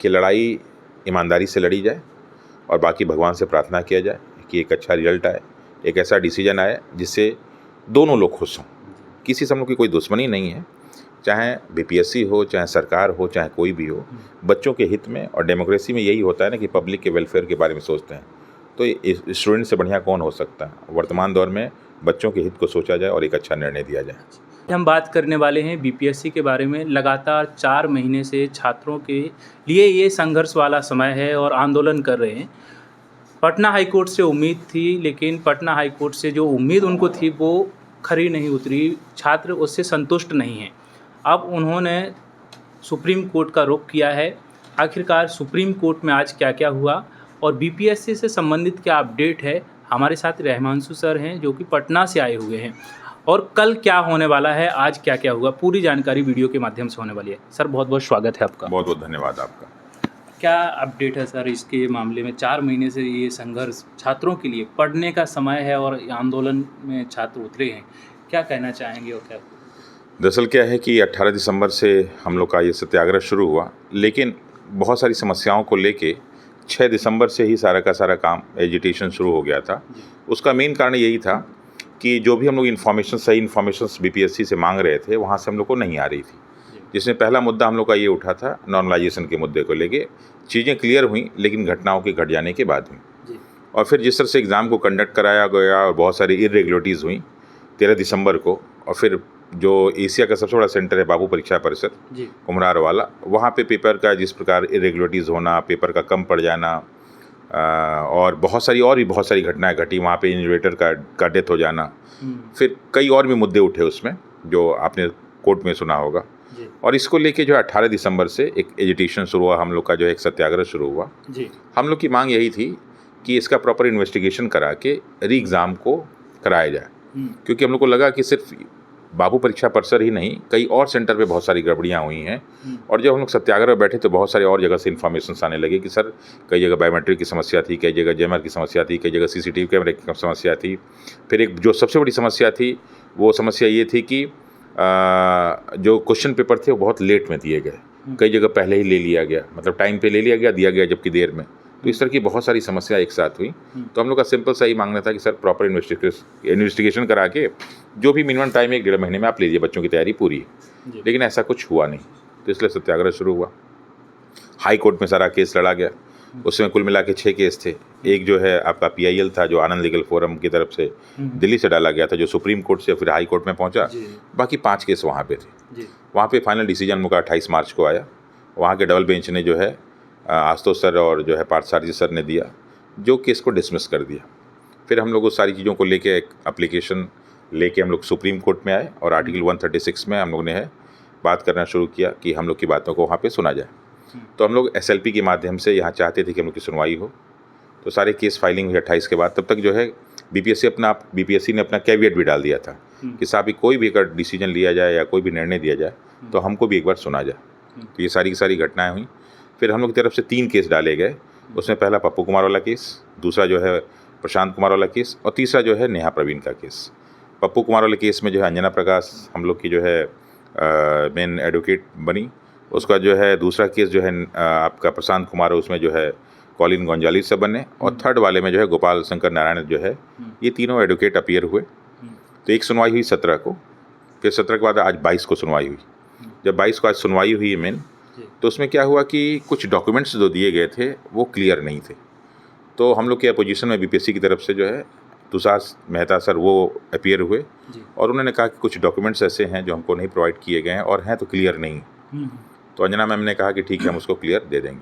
कि लड़ाई ईमानदारी से लड़ी जाए और बाकी भगवान से प्रार्थना किया जाए कि एक अच्छा रिजल्ट आए, एक ऐसा डिसीजन आए जिससे दोनों लोग खुश हों। किसी से हम लोग की कोई दुश्मनी नहीं है, चाहे बीपीएससी हो, चाहे सरकार हो, चाहे कोई भी हो। बच्चों के हित में और डेमोक्रेसी में यही होता है ना कि पब्लिक के वेलफेयर के बारे में सोचते हैं। तो स्टूडेंट से बढ़िया कौन हो सकता है। वर्तमान दौर में बच्चों के हित को सोचा जाए और एक अच्छा निर्णय दिया जाए। हम बात करने वाले हैं बीपीएससी के बारे में। लगातार 4 महीने से छात्रों के लिए ये संघर्ष वाला समय है और आंदोलन कर रहे हैं। पटना हाईकोर्ट से उम्मीद थी, लेकिन पटना हाईकोर्ट से जो उम्मीद उनको थी वो खरी नहीं उतरी। छात्र उससे संतुष्ट नहीं हैं। अब उन्होंने सुप्रीम कोर्ट का रुख किया है। आखिरकार सुप्रीम कोर्ट में आज क्या क्या हुआ और बीपीएससी से संबंधित क्या अपडेट है, हमारे साथ रहमांशु सर हैं जो कि पटना से आए हुए हैं। और कल क्या होने वाला है, आज क्या क्या हुआ, पूरी जानकारी वीडियो के माध्यम से होने वाली है। सर बहुत बहुत स्वागत है आपका। बहुत बहुत धन्यवाद आपका। क्या अपडेट है सर इसके मामले में? 4 महीने से ये संघर्ष छात्रों के लिए, पढ़ने का समय है और आंदोलन में छात्र उतरे हैं, क्या कहना चाहेंगे? और क्या दरअसल क्या है कि 18 दिसंबर से हम लोग का ये सत्याग्रह शुरू हुआ, लेकिन बहुत सारी समस्याओं को लेके 6 दिसंबर से ही सारा का सारा काम एजिटेशन शुरू हो गया था। उसका मेन कारण यही था कि जो भी हम लोग सही इन्फॉर्मेशन बीपीएससी से मांग रहे थे, वहाँ से हम लोग को नहीं आ रही थी। जिसमें पहला मुद्दा हम लोग का ये उठा था नॉर्मलाइजेशन के मुद्दे को लेके। चीज़ें क्लियर हुई, लेकिन घटनाओं के घट जाने के बाद हुई। और फिर जिस तरह से एग्ज़ाम को कंडक्ट कराया गया और बहुत सारी इरेगुलरिटीज़ हुई 13 दिसंबर को, और फिर जो एशिया का सबसे बड़ा सेंटर है बाबू परीक्षा परिषद कुम्हरार वाला, वहाँ पे पेपर का जिस प्रकार इरेगुलरिटीज़ होना, पेपर का कम पड़ जाना, और बहुत सारी घटनाएं घटी। वहाँ पे इन्वेटर का डेथ हो जाना, फिर कई और भी मुद्दे उठे उसमें जो आपने कोर्ट में सुना होगा। और इसको लेके जो 18 दिसंबर से एक एजिटेशन शुरू हुआ, हम लोग का जो एक सत्याग्रह शुरू हुआ। हम लोग की मांग यही थी कि इसका प्रॉपर इन्वेस्टिगेशन करा के री एग्ज़ाम को कराया जाए, क्योंकि हम लोग को लगा कि सिर्फ बाबू परीक्षा परिसर ही नहीं, कई और सेंटर पे बहुत सारी गड़बड़ियाँ हुई हैं। और जब हम लोग सत्याग्रह बैठे तो बहुत सारे और जगह से इन्फॉर्मेशन आने लगे कि सर कई जगह बायोमेट्रिक की समस्या थी, कई जगह जेएमआर की समस्या थी, कई जगह सीसीटीवी कैमरे की समस्या थी। फिर एक जो सबसे बड़ी समस्या थी, वो समस्या ये थी कि जो क्वेश्चन पेपर थे वो बहुत लेट में दिए गए। कई जगह पहले ही ले लिया गया, मतलब टाइम पे ले लिया गया, दिया गया जबकि देर में। तो इस तरह की बहुत सारी समस्या एक साथ हुई। तो हम लोग का सिंपल सा ही मांगना था कि सर प्रॉपर इन्वेस्टिगेशन करा के जो भी मिनिमम टाइम 1-1.5 महीने में आप लीजिए, बच्चों की तैयारी पूरी है। लेकिन ऐसा कुछ हुआ नहीं, तो इसलिए सत्याग्रह शुरू हुआ। हाई कोर्ट में सारा केस लड़ा गया। उसमें कुल मिला के 6 केस थे। एक जो है आपका PIL था, जो आनंद लीगल फोरम की तरफ से दिल्ली से डाला गया था, जो सुप्रीम कोर्ट से फिर हाई कोर्ट में पहुंचा। बाकी 5 केस वहाँ पे थे। वहाँ पे फाइनल डिसीजन मुझे 28 मार्च को आया। वहाँ के डबल बेंच ने जो है आशुतोष सर और जो है पार्थसारथी सर ने दिया, जो केस को डिसमिस कर दिया। फिर हम लोग उस सारी चीज़ों को लेके एक एप्लीकेशन लेके हम लोग सुप्रीम कोर्ट में आए और आर्टिकल 136 में हम लोग ने बात करना शुरू किया कि हम लोग की बातों को वहाँ पे सुना जाए। तो हम लोग SLP के माध्यम से यहाँ चाहते थे कि हम लोग की सुनवाई हो। तो सारे केस फाइलिंग हुई 28 के बाद। तब तक जो है बीपीएससी ने अपना कैविएट भी डाल दिया था कि साहब कोई भी अगर डिसीजन लिया जाए या कोई भी निर्णय दिया जाए तो हमको भी एक बार सुना जाए। तो ये सारी की सारी घटनाएं हुई। फिर हम लोग की तरफ से 3 केस डाले गए। उसमें पहला पप्पू कुमार वाला केस, दूसरा जो है प्रशांत कुमार वाला केस, और तीसरा जो है नेहा प्रवीण का केस। पप्पू कुमार वाले केस में जो है अंजना प्रकाश हम लोग की जो है मेन एडवोकेट बनी। उसका जो है दूसरा केस जो है आपका प्रशांत कुमार, उसमें जो है कॉलिन गोंजालिस से बने। और थर्ड वाले में जो है गोपाल शंकर नारायण जो है, ये तीनों एडवोकेट अपीयर हुए। तो एक सुनवाई हुई 17 को, फिर 17 के बाद आज 22 को सुनवाई हुई। जब 22 को आज सुनवाई हुई मेन, तो उसमें क्या हुआ कि कुछ डॉक्यूमेंट्स जो दिए गए थे वो क्लियर नहीं थे। तो हम लोग के अपोजिशन में बीपीएससी की तरफ से जो है तुषार मेहता सर वो अपीयर हुए और उन्होंने कहा कि कुछ डॉक्यूमेंट्स ऐसे हैं जो हमको नहीं प्रोवाइड किए गए हैं और हैं तो क्लियर नहीं। तो अंजना मैम ने कहा कि ठीक है, हम उसको क्लियर दे देंगे।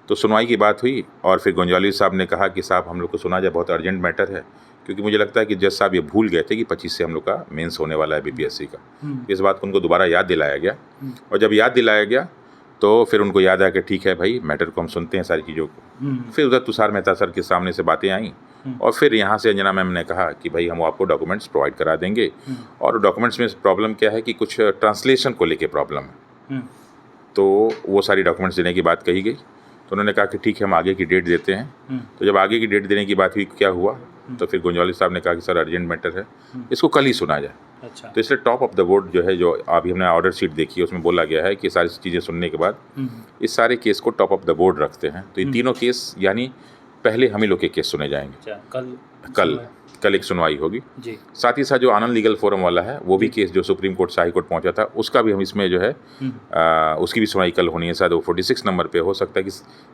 तो सुनवाई की बात हुई और फिर गोंजालिस साहब ने कहा कि साहब हम लोग को सुना जाए, बहुत अर्जेंट मैटर है, क्योंकि मुझे लगता है कि जज साहब ये भूल गए थे कि 25 से हम लोग का मेंस होने वाला है बीपीएससी का। इस बात को उनको दोबारा याद दिलाया गया और जब याद दिलाया गया तो फिर उनको याद आया कि ठीक है भाई, मैटर को हम सुनते हैं सारी चीज़ों को। फिर उधर तुषार मेहता सर के सामने से बातें आई और फिर यहाँ से अंजना मैम ने कहा कि भाई हम आपको डॉक्यूमेंट्स प्रोवाइड करा देंगे। और डॉक्यूमेंट्स में प्रॉब्लम क्या है कि कुछ ट्रांसलेशन को लेके प्रॉब्लम है। तो वो सारी डॉक्यूमेंट्स देने की बात कही गई। तो उन्होंने कहा कि ठीक है, हम आगे की डेट देते हैं। तो जब आगे की डेट देने की बात हुई, क्या हुआ, तो फिर गोंजालिस साहब ने कहा कि सर अर्जेंट मैटर है, इसको कल ही सुना जाए। अच्छा। तो इसलिए टॉप ऑफ द बोर्ड जो है, जो अभी हमने ऑर्डर शीट देखी है उसमें बोला गया है कि सारी चीज़ें सुनने के बाद इस सारे केस को टॉप ऑफ द बोर्ड रखते हैं। तो ये तीनों केस यानी पहले हम ही लोग के केस सुने जाएंगे। अच्छा, कल एक सुनवाई होगी जी। साथ ही साथ जो आनंद लीगल फोरम वाला है वो भी केस जो सुप्रीम कोर्ट से हाई कोर्ट पहुंचा था उसका भी हम इसमें जो है उसकी भी सुनवाई कल होनी है। शायद वो 46 नंबर पे हो सकता है कि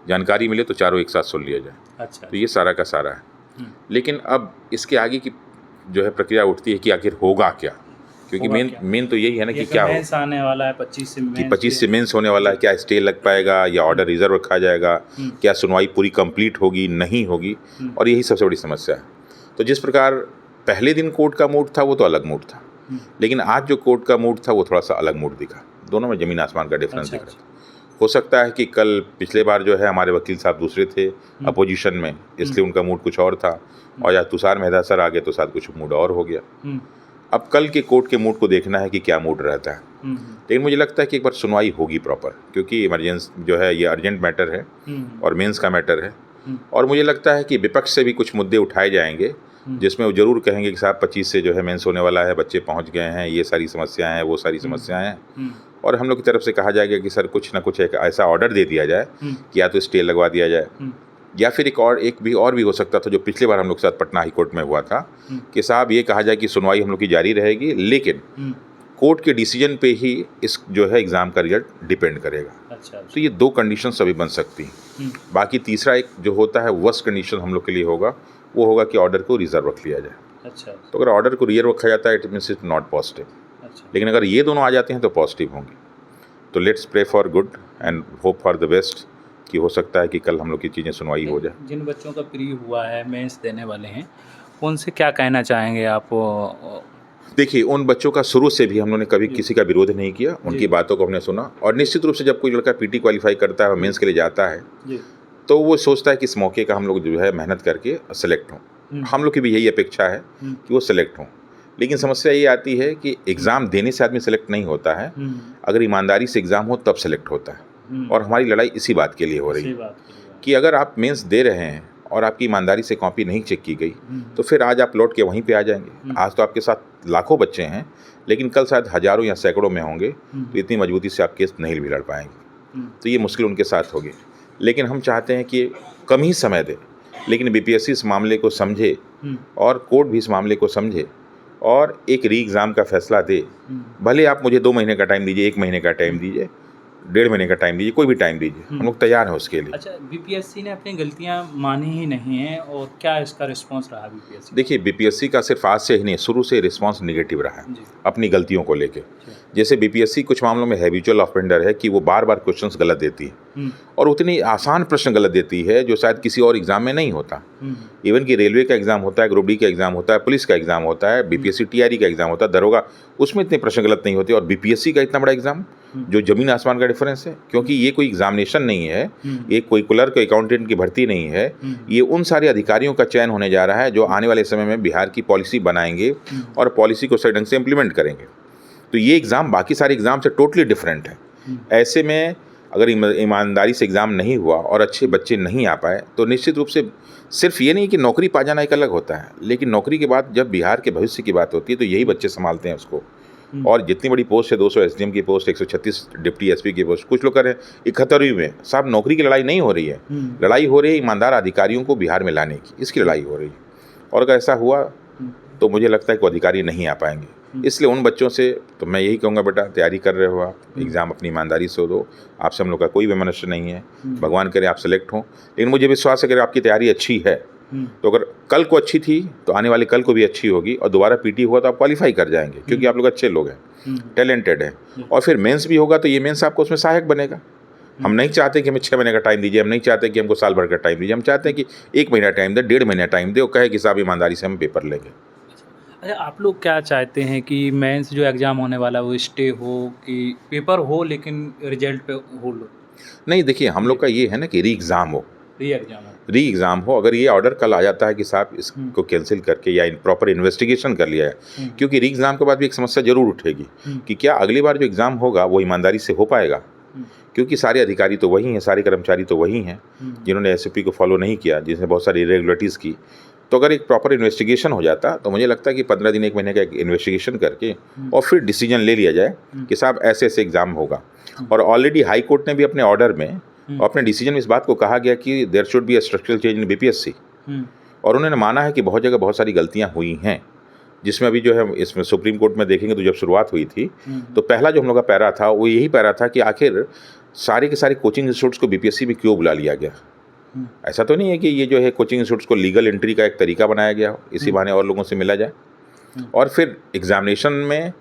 जानकारी मिले तो चारों एक साथ सुन लिया जाए। अच्छा। तो ये सारा का सारा है। लेकिन अब इसके आगे की जो है प्रक्रिया उठती है कि आखिर होगा क्या, क्योंकि मेन तो यही है ना कि क्या हो, मेंस आने वाला है 25 से मेंस होने वाला है, क्या स्टे लग पाएगा या ऑर्डर रिजर्व रखा जाएगा, क्या सुनवाई पूरी कंप्लीट होगी नहीं होगी, और यही सबसे बड़ी समस्या है। तो जिस प्रकार पहले दिन कोर्ट का मूड था वो तो अलग मूड था, लेकिन आज जो कोर्ट का मूड था वो थोड़ा सा अलग मूड दिखा। दोनों में ज़मीन आसमान का डिफरेंस दिख रहा था। हो सकता है कि कल पिछले बार जो है हमारे वकील साहब दूसरे थे अपोजिशन में, इसलिए उनका मूड कुछ और था, और या तुषार मेहता सर आगे तो शायद कुछ मूड और हो गया। अब कल के कोर्ट के मूड को देखना है कि क्या मूड रहता है। लेकिन मुझे लगता है कि एक बार सुनवाई होगी प्रॉपर, क्योंकि इमरजेंसी जो है ये अर्जेंट मैटर है और मेंस का मैटर है। और मुझे लगता है कि विपक्ष से भी कुछ मुद्दे उठाए जाएंगे जिसमें वो जरूर कहेंगे कि साहब 25 से जो है मेंस होने वाला है, बच्चे पहुंच गए हैं, ये सारी समस्याएं हैं, वो सारी समस्याएं हैं। और हम लोग की तरफ से कहा जाएगा कि सर कुछ ना कुछ एक ऐसा ऑर्डर दे दिया जाए कि या तो स्टे लगवा दिया जाए, या फिर एक भी हो सकता था जो पिछले बार हम लोग के साथ पटना हाई कोर्ट में हुआ था कि साहब ये कहा जाए कि सुनवाई हम लोग की जारी रहेगी, लेकिन कोर्ट के डिसीजन पे ही इस जो है एग्ज़ाम का रिजल्ट डिपेंड करेगा। अच्छा। तो ये दो कंडीशन अभी बन सकती हैं। बाकी तीसरा एक जो होता है वर्स्ट कंडीशन हम लोग के लिए होगा, वो होगा कि ऑर्डर को रिजर्व रख लिया जाए। अच्छा। तो अगर ऑर्डर को रिजर्व रखा जाता है it means it not positive. अच्छा। लेकिन अगर ये दोनों आ जाते हैं तो पॉजिटिव होंगे। तो let's pray for good and hope for the best कि हो सकता है कि कल हम लोग की चीज़ें सुनवाई हो जाए। जिन बच्चों का प्री हुआ है, मेंस देने वाले हैं, उनसे क्या कहना चाहेंगे आप? देखिए, उन बच्चों का शुरू से भी हम लोगों ने कभी किसी का विरोध नहीं किया, उनकी बातों को हमने सुना। और निश्चित रूप से जब कोई लड़का पीटी क्वालिफाई करता है और मेंस के लिए जाता है तो वो सोचता है कि इस मौके का हम लोग जो है मेहनत करके सेलेक्ट हों। हम लोग की भी यही अपेक्षा है कि वो सेलेक्ट हों। लेकिन समस्या ये आती है कि एग्ज़ाम देने से आदमी सेलेक्ट नहीं होता है, अगर ईमानदारी से एग्ज़ाम हो तब सेलेक्ट होता है। और हमारी लड़ाई इसी बात के लिए हो रही है कि अगर आप मेंस दे रहे हैं और आपकी ईमानदारी से कॉपी नहीं चेक की गई तो फिर आज आप लौट के वहीं पे आ जाएंगे। आज तो आपके साथ लाखों बच्चे हैं, लेकिन कल शायद हज़ारों या सैकड़ों में होंगे, तो इतनी मजबूती से आप केस नहीं भी लड़ पाएंगे। तो ये मुश्किल उनके साथ होगी। लेकिन हम चाहते हैं कि कम ही समय दे, लेकिन बीपीएससी इस मामले को समझे और कोर्ट भी इस मामले को समझे और एक री एग्ज़ाम का फैसला दे। भले आप मुझे 2 महीने का टाइम दीजिए, 1 महीने का टाइम दीजिए, 1.5 महीने का टाइम दीजिए, कोई भी टाइम दीजिए, हम लोग तैयार हैं उसके लिए। अच्छा, बीपीएससी ने अपनी गलतियां मानी ही नहीं है, और क्या इसका रिस्पांस रहा बीपीएससी? देखिए, बीपीएससी का सिर्फ आज से ही नहीं, शुरू से रिस्पांस नेगेटिव रहा है अपनी गलतियों को लेके। जैसे बीपीएससी कुछ मामलों में हैबिचुअल ऑफेंडर है कि वो बार बार क्वेश्चंस गलत देती है और उतनी आसान प्रश्न गलत देती है जो शायद किसी और एग्जाम में नहीं होता। इवन कि रेलवे का एग्जाम होता है, ग्रुप डी का एग्जाम होता है, पुलिस का एग्जाम होता है, बीपीएससी टीआरई का एग्जाम होता है, दरोगा, उसमें इतने प्रश्न गलत नहीं होते। और बीपीएससी का इतना बड़ा एग्जाम जो जमीन आसमान का डिफरेंस है, क्योंकि ये कोई एग्जामिनेशन नहीं है, ये कोई क्लर्क अकाउंटेंट की भर्ती नहीं है, ये उन सारे अधिकारियों का चयन होने जा रहा है जो आने वाले समय में बिहार की पॉलिसी बनाएंगे और पॉलिसी को सही ढंग से इम्प्लीमेंट करेंगे। तो ये एग्ज़ाम बाकी सारे एग्ज़ाम से टोटली डिफरेंट है। ऐसे में अगर ईमानदारी से एग्ज़ाम नहीं हुआ और अच्छे बच्चे नहीं आ पाए तो निश्चित रूप से सिर्फ ये नहीं कि नौकरी पा जाना एक अलग होता है, लेकिन नौकरी के बाद जब बिहार के भविष्य की बात होती है तो यही बच्चे संभालते हैं उसको। और जितनी बड़ी पोस्ट है, 200 एसडीएम की पोस्ट, 136 डिप्टी एसपी की पोस्ट, कुछ लोग कह रहे हैं 71वीं में। साहब, नौकरी की लड़ाई नहीं हो रही है, लड़ाई हो रही है ईमानदार अधिकारियों को बिहार में लाने की, इसकी लड़ाई हो रही है। और अगर ऐसा हुआ तो मुझे लगता है कि अधिकारी नहीं आ पाएंगे। इसलिए उन बच्चों से तो मैं यही कहूँगा, बेटा तैयारी कर रहे हो आप, एग्ज़ाम अपनी ईमानदारी से दो, आपसे हम लोग का कोई विमर्श नहीं है, भगवान करे आप सेलेक्ट हों। लेकिन मुझे विश्वास है कि अगर आपकी तैयारी अच्छी है तो अगर कल को अच्छी थी तो आने वाले कल को भी अच्छी होगी, और दोबारा पीटी हुआ तो आप क्वालिफाई कर जाएंगे, क्योंकि आप लोग अच्छे लोग हैं, टैलेंटेड हैं। और फिर मेंस भी होगा तो ये मेंस आपको उसमें सहायक बनेगा। हम नहीं चाहते कि हमें 6 महीने का टाइम दीजिए, हम नहीं चाहते कि हमको साल भर का टाइम दीजिए, हम चाहते हैं कि 1 महीना टाइम दे, 1.5 महीना टाइम दे और कहे कि साहब ईमानदारी से हम पेपर लेंगे। अच्छा, आप लोग क्या चाहते हैं कि मेंस जो एग्ज़ाम होने वाला है वो स्टे हो कि पेपर हो लेकिन रिजल्ट पे होल्ड हो? नहीं, देखिए, हम लोग का ये है ना कि री एग्ज़ाम हो। अगर ये ऑर्डर कल आ जाता है कि साहब इसको कैंसिल करके या प्रॉपर इन्वेस्टिगेशन कर लिया है, क्योंकि री एग्ज़ाम के बाद भी एक समस्या जरूर उठेगी कि क्या अगली बार जो एग्ज़ाम होगा वो ईमानदारी से हो पाएगा, क्योंकि सारे अधिकारी तो वही हैं, सारे कर्मचारी तो वही हैं जिन्होंने एसओपी को फॉलो नहीं किया, जिसने बहुत सारी इरेगुलरिटीज़ की। तो अगर एक प्रॉपर इन्वेस्टिगेशन हो जाता तो मुझे लगता है कि 15 दिन 1 महीने का एक इन्वेस्टिगेशन करके और फिर डिसीजन ले लिया जाए कि साहब ऐसे ऐसे एग्ज़ाम होगा। और ऑलरेडी हाई कोर्ट ने भी अपने ऑर्डर में और अपने डिसीजन में इस बात को कहा गया कि there should be a structural change in BPSC, और उन्होंने माना है कि बहुत जगह बहुत सारी गलतियाँ हुई हैं, जिसमें अभी जो है इसमें सुप्रीम कोर्ट में देखेंगे तो जब शुरुआत हुई थी तो पहला जो हम लोग का पैरा था वो यही पैरा था कि आखिर सारे के सारे कोचिंग इंस्टीट्यूट्स को बीपीएससी में क्यों बुला लिया गया। ऐसा तो नहीं है कि ये जो है कोचिंग इंस्टीट्यूट्स को लीगल एंट्री का एक तरीका बनाया गया हो, इसी बहाने और लोगों से मिला जाए, और फिर एग्जामिनेशन में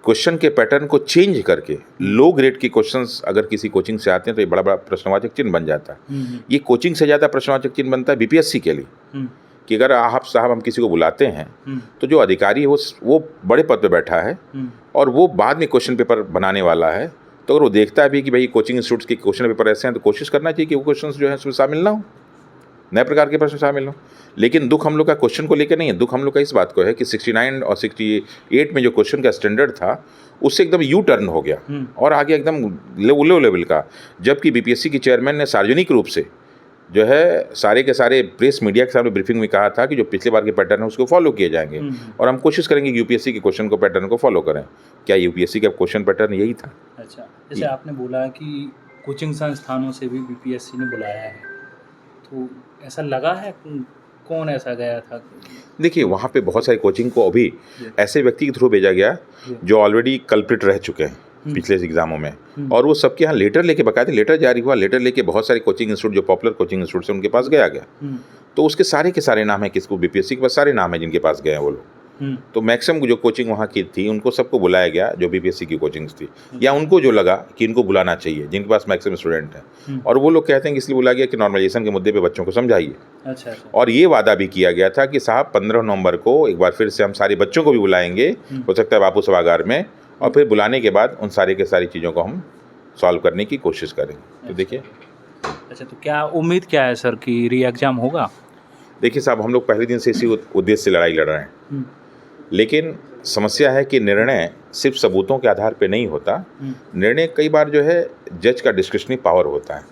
क्वेश्चन के पैटर्न को चेंज करके लो ग्रेड के क्वेश्चंस अगर किसी कोचिंग से आते हैं तो ये बड़ा बड़ा प्रश्नवाचक चिन्ह बन जाता है। ये कोचिंग से ज़्यादा प्रश्नवाचक चिन्ह बनता है बीपीएससी के लिए कि अगर आप साहब हम किसी को बुलाते हैं तो जो अधिकारी है वो बड़े पद पे बैठा है और वो बाद में क्वेश्चन पेपर बनाने वाला है, तो अगर वो देखता है भी कि भाई कोचिंग इंस्टीट्यूट्स के क्वेश्चन पेपर ऐसे हैं तो कोशिश करना चाहिए कि वो क्वेश्चन जो है उसमें शामिल ना हो, नए प्रकार के प्रश्न शामिल हो। लेकिन दुख हम लोग का क्वेश्चन को लेकर नहीं है, दुख हम लोग का इस बात को है कि 69 और 68 में जो क्वेश्चन का स्टैंडर्ड था उससे एकदम यू टर्न हो गया और आगे एकदम लो लेवल का, जबकि बीपीएससी की चेयरमैन ने सार्वजनिक रूप से जो है सारे के सारे प्रेस मीडिया के सामने ब्रीफिंग में कहा था कि जो पिछले बार के पैटर्न है उसको फॉलो किए जाएंगे और हम कोशिश करेंगे कि यूपीएससी के क्वेश्चन को पैटर्न को फॉलो करें। क्या यूपीएससी का क्वेश्चन पैटर्न यही था? अच्छा, जैसे आपने बोला कि कोचिंग संस्थानों से भी बीपीएससी ने बुलाया है, तो ऐसा लगा है कौन ऐसा गया था? देखिए वहाँ पे बहुत सारे कोचिंग को अभी ऐसे व्यक्ति के थ्रू भेजा गया जो ऑलरेडी कल्प्रिट रह चुके हैं पिछले एग्जामों में, और वो सबके यहाँ लेटर लेके बकायदे लेटर जारी हुआ, लेटर लेके बहुत सारे कोचिंग इंस्टीट्यूट जो पॉपुलर कोचिंग इंस्टीट्यूट हैं उनके पास गया तो उसके सारे के सारे नाम है, किसको बीपीएससी के पास सारे नाम है जिनके पास गए हैं वो लोग। तो मैक्सिमम जो कोचिंग वहाँ की थी उनको सबको बुलाया गया जो बीपीएससी की कोचिंग्स थी, या उनको जो लगा कि इनको बुलाना चाहिए जिनके पास मैक्सिमम स्टूडेंट हैं, और वो लोग कहते हैं कि इसलिए बुलाया गया कि नॉर्मलाइजेशन के मुद्दे पे बच्चों को समझाइए। अच्छा। और ये वादा भी किया गया था कि साहब 15 नवंबर को एक बार फिर से हम सारे बच्चों को भी बुलाएंगे, हो सकता है बापू सभागार में, और फिर बुलाने के बाद उन सारी के सारी चीज़ों को हम सॉल्व करने की कोशिश करेंगे। तो देखिए अच्छा, तो क्या उम्मीद क्या है सर कि री एग्ज़ाम होगा? देखिए साहब हम लोग पहले दिन से इसी उद्देश्य से लड़ाई लड़ रहे हैं, लेकिन समस्या है कि निर्णय सिर्फ सबूतों के आधार पे नहीं होता। निर्णय कई बार जो है जज का डिस्क्रिशनरी पावर होता है,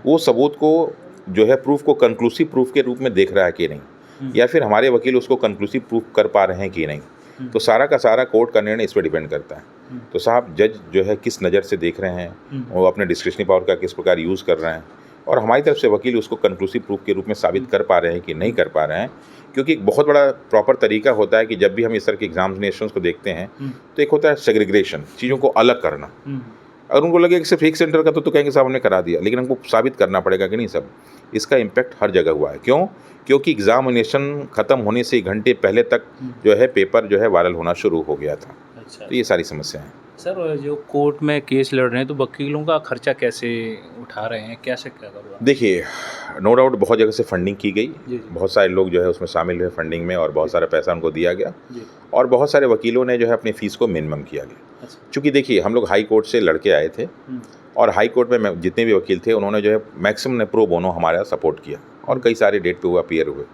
वो सबूत को जो है प्रूफ को कंक्लूसिव प्रूफ के रूप में देख रहा है कि नहीं, या फिर हमारे वकील उसको कंक्लूसिव प्रूफ कर पा रहे हैं कि नहीं। तो सारा का सारा कोर्ट का निर्णय इस पर डिपेंड करता है। तो साहब जज जो है किस नज़र से देख रहे हैं, वो अपने डिस्क्रिशनरी पावर का किस प्रकार यूज़ कर रहे हैं, और हमारी तरफ से वकील उसको कंक्लूसिव प्रूफ के रूप में साबित कर पा रहे हैं कि नहीं कर पा रहे हैं। क्योंकि एक बहुत बड़ा प्रॉपर तरीका होता है कि जब भी हम इस तरह के एग्जामिनेशंस को देखते हैं तो एक होता है सेग्रीगेशन, चीज़ों को अलग करना। अगर उनको लगे कि सिर्फ एक सेंटर का तो कहेंगे साहब हमने करा दिया, लेकिन हमको साबित करना पड़ेगा कि नहीं सब इसका इम्पैक्ट हर जगह हुआ है। क्यों? क्योंकि एग्जामिनेशन ख़त्म होने से घंटे पहले तक जो है पेपर जो है वायरल होना शुरू हो गया था। अच्छा। तो ये सारी समस्या है। सर जो कोर्ट में केस लड़ रहे हैं तो वकीलों का खर्चा कैसे उठा रहे हैं, कैसे क्या करवा? देखिए नो डाउट बहुत जगह से फंडिंग की गई, जी। बहुत सारे लोग जो है उसमें शामिल हुए फंडिंग में, और बहुत सारा पैसा उनको दिया गया, जी। और बहुत सारे वकीलों ने जो है अपनी फ़ीस को मिनिमम किया गया। अच्छा। चूँकि देखिए हम लोग हाई कोर्ट से लड़के आए थे, और हाई कोर्ट में जितने भी वकील थे उन्होंने जो है मैक्सिमम ने प्रो बोनो हमारा सपोर्ट किया, और कई सारे डेट पे हुआ अपीयर हुए।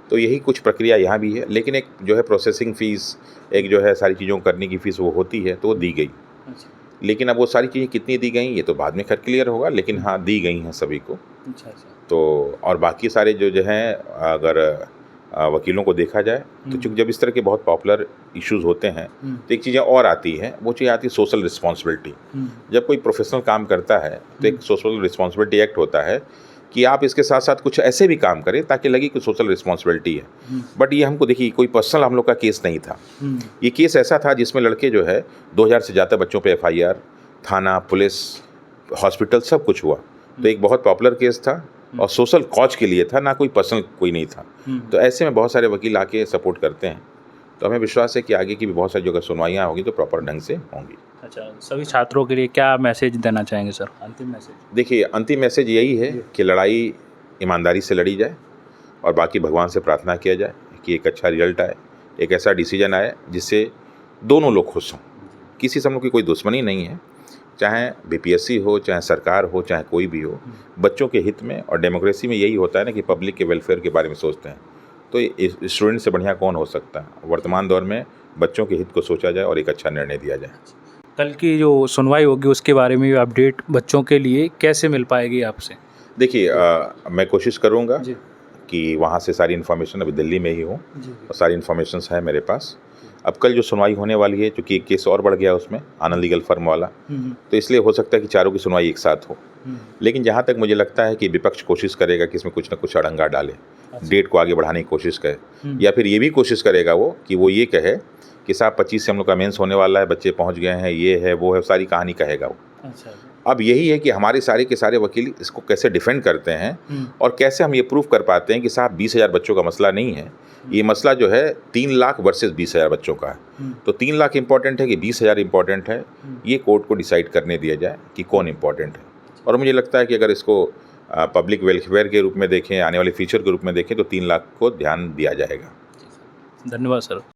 तो यही कुछ प्रक्रिया यहाँ भी है, लेकिन एक जो है प्रोसेसिंग फ़ीस, एक जो है सारी चीज़ों करने की फ़ीस वो होती है, तो वो दी गई। अच्छा। लेकिन अब वो सारी चीज़ें कितनी दी गई ये तो बाद में खैर क्लियर होगा, लेकिन हाँ दी गई हैं सभी को। अच्छा। तो और बाकी सारे जो हैं अगर वकीलों को देखा जाए तो चूँकि जब इस तरह के बहुत पॉपुलर इश्यूज़ होते हैं तो एक चीज़ें और आती है, वो चीज़ आती है सोशल रिस्पॉन्सिबिलिटी। जब कोई प्रोफेशनल काम करता है तो एक सोशल रिस्पॉन्सिबिलिटी एक्ट होता है कि आप इसके साथ साथ कुछ ऐसे भी काम करें ताकि लगे कि सोशल रिस्पॉन्सिबिलिटी है। बट ये हमको देखिए कोई पर्सनल हम लोग का केस नहीं था, ये केस ऐसा था जिसमें लड़के जो है 2000 से ज़्यादा बच्चों पे FIR, थाना, पुलिस, हॉस्पिटल सब कुछ हुआ। तो एक बहुत पॉपुलर केस था और सोशल कॉज के लिए था, ना कोई पर्सनल कोई नहीं था। तो ऐसे में बहुत सारे वकील आके सपोर्ट करते हैं, तो हमें विश्वास है कि आगे की भी बहुत सारी जगह सुनवाइयाँ होंगी तो प्रॉपर ढंग से होंगी। अच्छा, सभी छात्रों के लिए क्या मैसेज देना चाहेंगे सर, अंतिम मैसेज? देखिए अंतिम मैसेज यही है कि लड़ाई ईमानदारी से लड़ी जाए, और बाकी भगवान से प्रार्थना किया जाए कि एक अच्छा रिजल्ट आए, एक ऐसा डिसीजन आए जिससे दोनों लोग खुश हों। किसी से हम लोग की कोई दुश्मनी नहीं है, चाहे बीपीएससी हो, चाहे सरकार हो, चाहे कोई भी हो, बच्चों के हित में और डेमोक्रेसी में यही होता है ना कि पब्लिक के वेलफेयर के बारे में सोचते हैं। तो स्टूडेंट से बढ़िया कौन हो सकता है। वर्तमान दौर में बच्चों के हित को सोचा जाए और एक अच्छा निर्णय दिया जाए। कल की जो सुनवाई होगी उसके बारे में अपडेट बच्चों के लिए कैसे मिल पाएगी आपसे? देखिए मैं कोशिश करूँगा कि वहाँ से सारी इन्फॉर्मेशन, अभी दिल्ली में ही हूँ जी और सारी इन्फॉर्मेशंस है मेरे पास। अब कल जो सुनवाई होने वाली है, क्योंकि एक केस और बढ़ गया उसमें, आनंद लीगल फर्म वाला, तो इसलिए हो सकता है कि चारों की सुनवाई एक साथ हो। लेकिन जहाँ तक मुझे लगता है कि विपक्ष कोशिश करेगा कि इसमें कुछ ना कुछ अड़ंगा डाले, डेट को आगे बढ़ाने की कोशिश करे, या फिर ये भी कोशिश करेगा वो कि वो ये कहे कि साहब 25 से हम लोग का मेंस होने वाला है, बच्चे पहुँच गए हैं, ये है वो है, सारी कहानी कहेगा वो। अच्छा अब यही है कि हमारे सारे के सारे वकील इसको कैसे डिफेंड करते हैं और कैसे हम ये प्रूव कर पाते हैं कि साहब 20,000 बच्चों का मसला नहीं है, ये मसला जो है 3 लाख वर्सेस 20,000 बच्चों का है। तो 3 लाख इम्पॉर्टेंट है कि 20,000 इम्पॉर्टेंट है, ये कोर्ट को डिसाइड करने दिया जाए कि कौन इम्पॉर्टेंट है। और मुझे लगता है कि अगर इसको पब्लिक वेलफेयर के रूप में देखें, आने वाले फ्यूचर के रूप में देखें, तो 3 लाख को ध्यान दिया जाएगा। धन्यवाद सर।